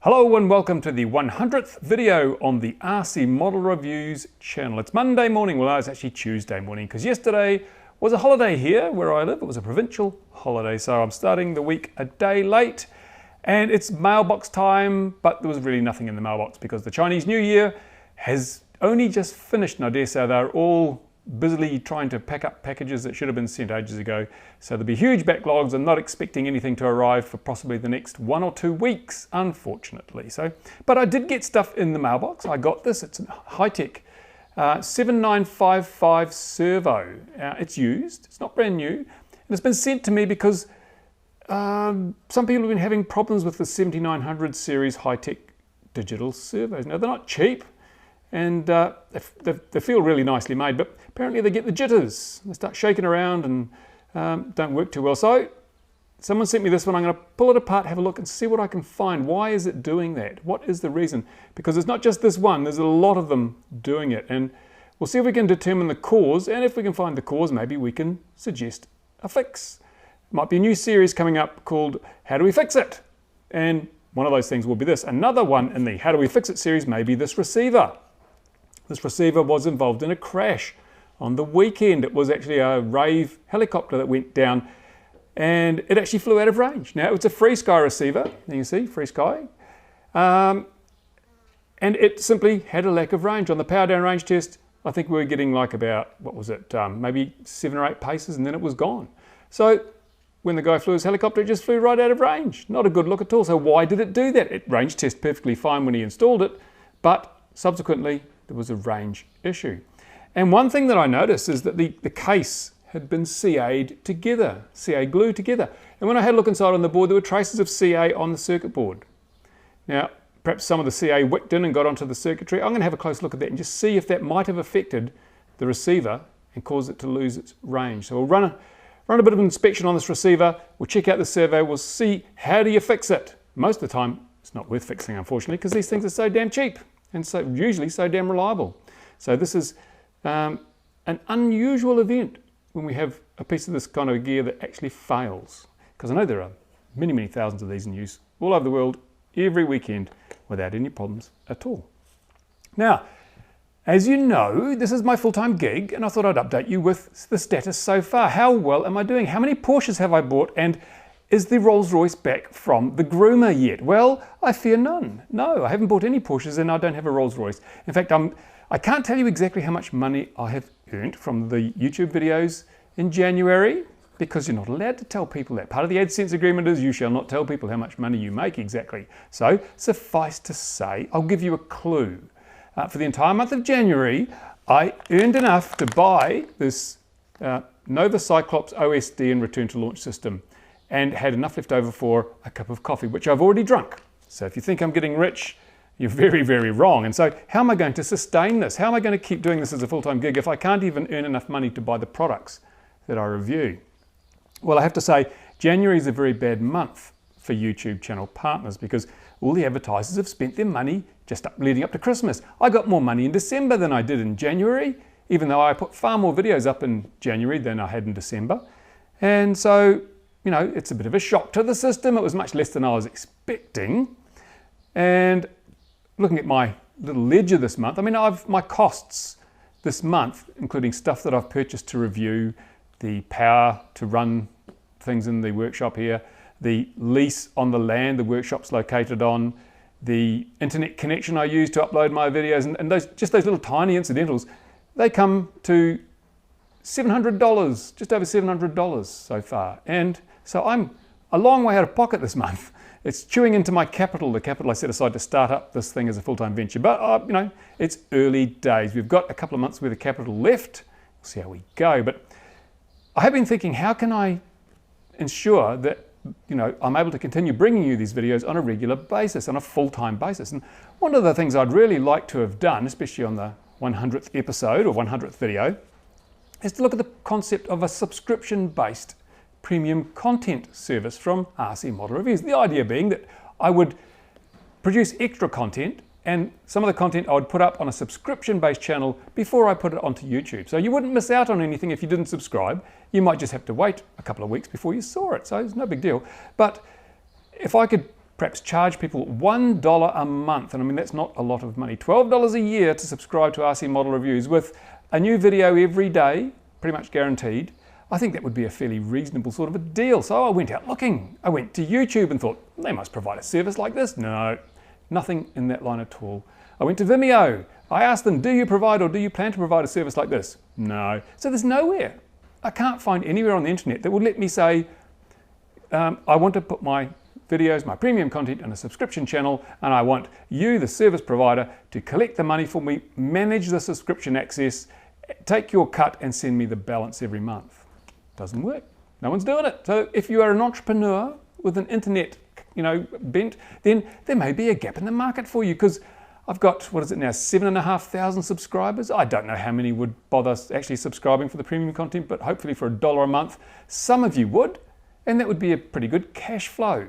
Hello and welcome to the 100th video on the RCModelReviews channel. It's Monday morning, well it's actually Tuesday morning because yesterday was a holiday here where I live. It was a provincial holiday, so I'm starting the week a day late and it's mailbox time, but there was really nothing in the mailbox because the Chinese New Year has only just finished and I dare say they're all busily trying to pack up packages that should have been sent ages ago. So there'll be huge backlogs. I'm not expecting anything to arrive for possibly the next 1 or 2 weeks, unfortunately. But I did get stuff in the mailbox. I got this. It's a Hitec 7955 servo. It's used. It's not brand new. And it's been sent to me because some people have been having problems with the 7900 series Hitec digital servos. Now, they're not cheap. And they feel really nicely made, but apparently they get the jitters. They start shaking around and don't work too well. So someone sent me this one. I'm going to pull it apart, have a look and see what I can find. Why is it doing that? What is the reason? Because it's not just this one. There's a lot of them doing it. And we'll see if we can determine the cause. And if we can find the cause, maybe we can suggest a fix. Might be a new series coming up called How Do We Fix It? And one of those things will be this. Another one in the How Do We Fix It series may be this receiver. This receiver was involved in a crash on the weekend. It was actually a Rave helicopter that went down and it actually flew out of range. Now, it's a FrSky receiver, you can see, FrSky. And it simply had a lack of range. On the power down range test, I think we were getting like about, what was it, maybe 7 or 8 paces and then it was gone. So when the guy flew his helicopter, it just flew right out of range. Not a good look at all. So why did it do that? It range tested perfectly fine when he installed it, but subsequently, there was a range issue. And one thing that I noticed is that the case had been CA'd together, CA glued together. And when I had a look inside on the board, there were traces of CA on the circuit board. Now, perhaps some of the CA wicked in and got onto the circuitry. I'm going to have a close look at that and just see if that might have affected the receiver and caused it to lose its range. So we'll run a bit of an inspection on this receiver. We'll check out the servo. We'll see how do you fix it. Most of the time, it's not worth fixing, unfortunately, because these things are so damn cheap. And so usually so damn reliable. So this is an unusual event when we have a piece of this kind of gear that actually fails. Because I know there are many, many thousands of these in use all over the world every weekend without any problems at all. Now, as you know, this is my full-time gig and I thought I'd update you with the status so far. How well am I doing? How many Porsches have I bought? And is the Rolls-Royce back from the groomer yet? Well, I fear none. No, I haven't bought any Porsches and I don't have a Rolls-Royce. In fact, I can't tell you exactly how much money I have earned from the YouTube videos in January because you're not allowed to tell people that. Part of the AdSense agreement is you shall not tell people how much money you make exactly. So suffice to say, I'll give you a clue. For the entire month of January, I earned enough to buy this Nova Cyclops OSD and return to launch system, and had enough left over for a cup of coffee, which I've already drunk. So if you think I'm getting rich, you're very, very wrong. And so how am I going to sustain this? How am I going to keep doing this as a full-time gig if I can't even earn enough money to buy the products that I review? Well, I have to say, January is a very bad month for YouTube channel partners because all the advertisers have spent their money just leading up to Christmas. I got more money in December than I did in January, even though I put far more videos up in January than I had in December. And so, you know, it's a bit of a shock to the system. It was much less than I was expecting. And looking at my little ledger this month, I mean, my costs this month, including stuff that I've purchased to review, the power to run things in the workshop here, the lease on the land the workshop's located on, the internet connection I use to upload my videos, and those little tiny incidentals, they come to $700, just over $700 so far. And so I'm a long way out of pocket this month. It's chewing into my capital, the capital I set aside to start up this thing as a full-time venture. But, you know, it's early days. We've got a couple of months worth of capital left. We'll see how we go. But I have been thinking, how can I ensure that, you know, I'm able to continue bringing you these videos on a regular basis, on a full-time basis? And one of the things I'd really like to have done, especially on the 100th episode or 100th video, is to look at the concept of a subscription-based premium content service from RCModelReviews. The idea being that I would produce extra content and some of the content I would put up on a subscription-based channel before I put it onto YouTube. So you wouldn't miss out on anything if you didn't subscribe. You might just have to wait a couple of weeks before you saw it, so it's no big deal. But if I could perhaps charge people $1 a month, and I mean that's not a lot of money, $12 a year to subscribe to RC Model Reviews with a new video every day, pretty much guaranteed. I think that would be a fairly reasonable sort of a deal. So I went out looking. I went to YouTube and thought, they must provide a service like this. No, nothing in that line at all. I went to Vimeo. I asked them, do you provide or do you plan to provide a service like this? No. So there's nowhere. I can't find anywhere on the internet that would let me say, I want to put my videos, my premium content in a subscription channel, and I want you, the service provider, to collect the money for me, manage the subscription access, take your cut and send me the balance every month. Doesn't work. No one's doing it. So if you are an entrepreneur with an internet, bent, then there may be a gap in the market for you, because I've got, what is it now, 7,500 subscribers. I don't know how many would bother actually subscribing for the premium content, but hopefully for $1 a month, some of you would, and that would be a pretty good cash flow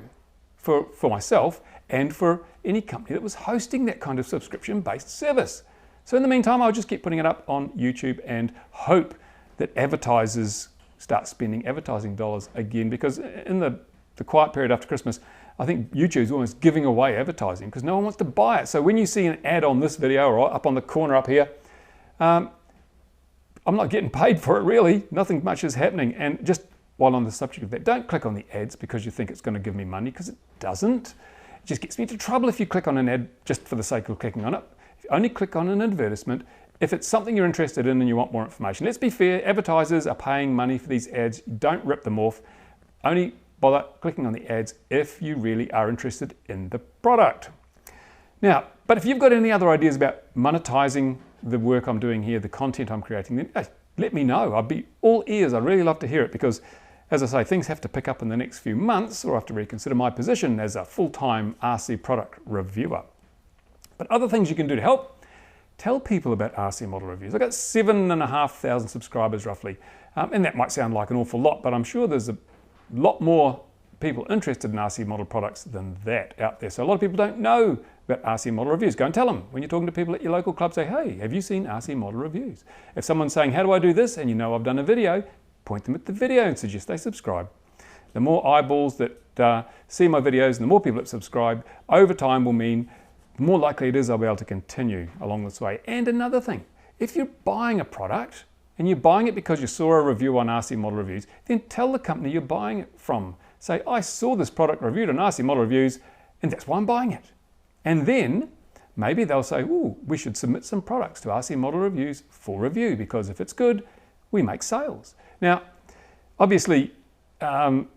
for myself and for any company that was hosting that kind of subscription-based service. So in the meantime, I'll just keep putting it up on YouTube and hope that advertisers start spending advertising dollars again, because in the quiet period after Christmas, I think YouTube's almost giving away advertising because no one wants to buy it. So when you see an ad on this video or up on the corner up here, I'm not getting paid for it really. Nothing much is happening. And just while on the subject of that, don't click on the ads because you think it's going to give me money, because it doesn't. It just gets me into trouble if you click on an ad just for the sake of clicking on it. If you only click on an advertisement if it's something you're interested in and you want more information. Let's be fair, advertisers are paying money for these ads. Don't rip them off. Only bother clicking on the ads if you really are interested in the product. Now, but if you've got any other ideas about monetizing the work I'm doing here, the content I'm creating, then hey, let me know. I'd be all ears. I'd really love to hear it, because as I say, things have to pick up in the next few months, or I have to reconsider my position as a full-time RC product reviewer. But other things you can do to help: tell people about RC Model Reviews. I've got 7,500 subscribers roughly, and that might sound like an awful lot, but I'm sure there's a lot more people interested in RC model products than that out there. So a lot of people don't know about RC Model Reviews. Go and tell them. When you're talking to people at your local club, say, hey, have you seen RC Model Reviews? If someone's saying, how do I do this? And you know I've done a video, point them at the video and suggest they subscribe. The more eyeballs that see my videos and the more people that subscribe over time will mean the more likely it is I'll be able to continue along this way. And another thing, if you're buying a product and you're buying it because you saw a review on RC Model Reviews, then tell the company you're buying it from. Say, I saw this product reviewed on RC Model Reviews and that's why I'm buying it. And then maybe they'll say, ooh, we should submit some products to RC Model Reviews for review, because if it's good, we make sales. Now, obviously, that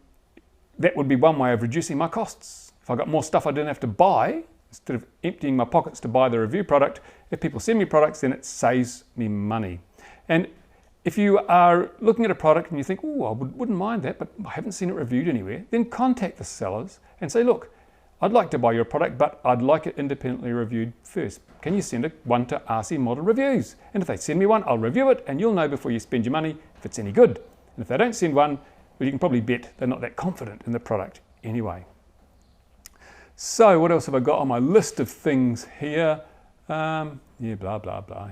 would be one way of reducing my costs. If I got more stuff I didn't have to buy, instead of emptying my pockets to buy the review product, if people send me products, then it saves me money. And if you are looking at a product and you think, oh, I wouldn't mind that, but I haven't seen it reviewed anywhere, then contact the sellers and say, look, I'd like to buy your product, but I'd like it independently reviewed first. Can you send one to RC Model Reviews? And if they send me one, I'll review it, and you'll know before you spend your money if it's any good. And if they don't send one, well, you can probably bet they're not that confident in the product anyway. So what else have I got on my list of things here? Yeah, blah, blah, blah.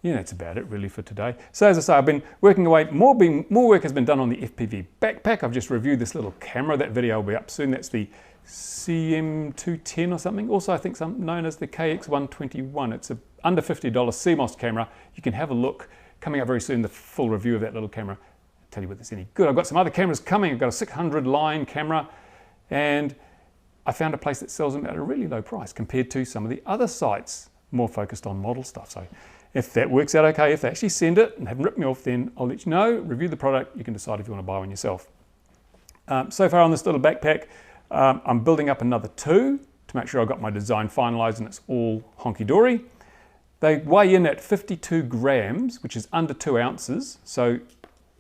Yeah, that's about it really for today. So as I say, I've been working away, more work has been done on the FPV backpack. I've just reviewed this little camera. That video will be up soon. That's the CM210 or something. Also, I think known as the KX121. It's a under $50 CMOS camera. You can have a look. Coming up very soon, the full review of that little camera. I'll tell you whether it's any good. I've got some other cameras coming. I've got a 600 line camera, and I found a place that sells them at a really low price compared to some of the other sites more focused on model stuff. So if that works out okay, if they actually send it and haven't ripped me off, then I'll let you know, review the product, you can decide if you want to buy one yourself. So far on this little backpack, I'm building up another two to make sure I've got my design finalized and it's all honky-dory. They weigh in at 52 grams, which is under 2 ounces. So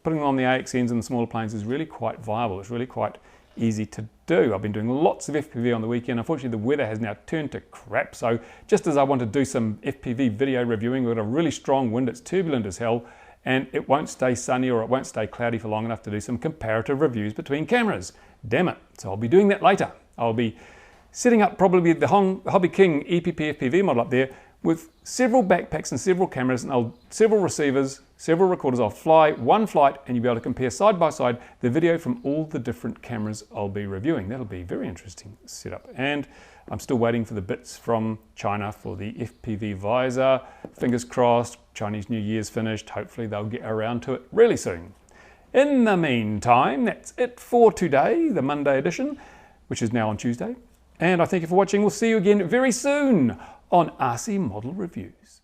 putting them on the AXNs and the smaller planes is really quite viable. It's really quite easy to do. I've been doing lots of FPV on the weekend. Unfortunately, the weather has now turned to crap. So just as I want to do some FPV video reviewing, we've got a really strong wind. It's turbulent as hell, and it won't stay sunny or it won't stay cloudy for long enough to do some comparative reviews between cameras. Damn it. So I'll be doing that later. I'll be setting up probably the Hobby King EPP FPV model up there with several backpacks and several cameras and several receivers, several recorders. I'll fly one flight and you'll be able to compare side by side the video from all the different cameras I'll be reviewing. That'll be very interesting setup. And I'm still waiting for the bits from China for the FPV visor. Fingers crossed, Chinese New Year's finished. Hopefully they'll get around to it really soon. In the meantime, that's it for today, the Monday edition, which is now on Tuesday. And I thank you for watching. We'll see you again very soon on RC Model Reviews.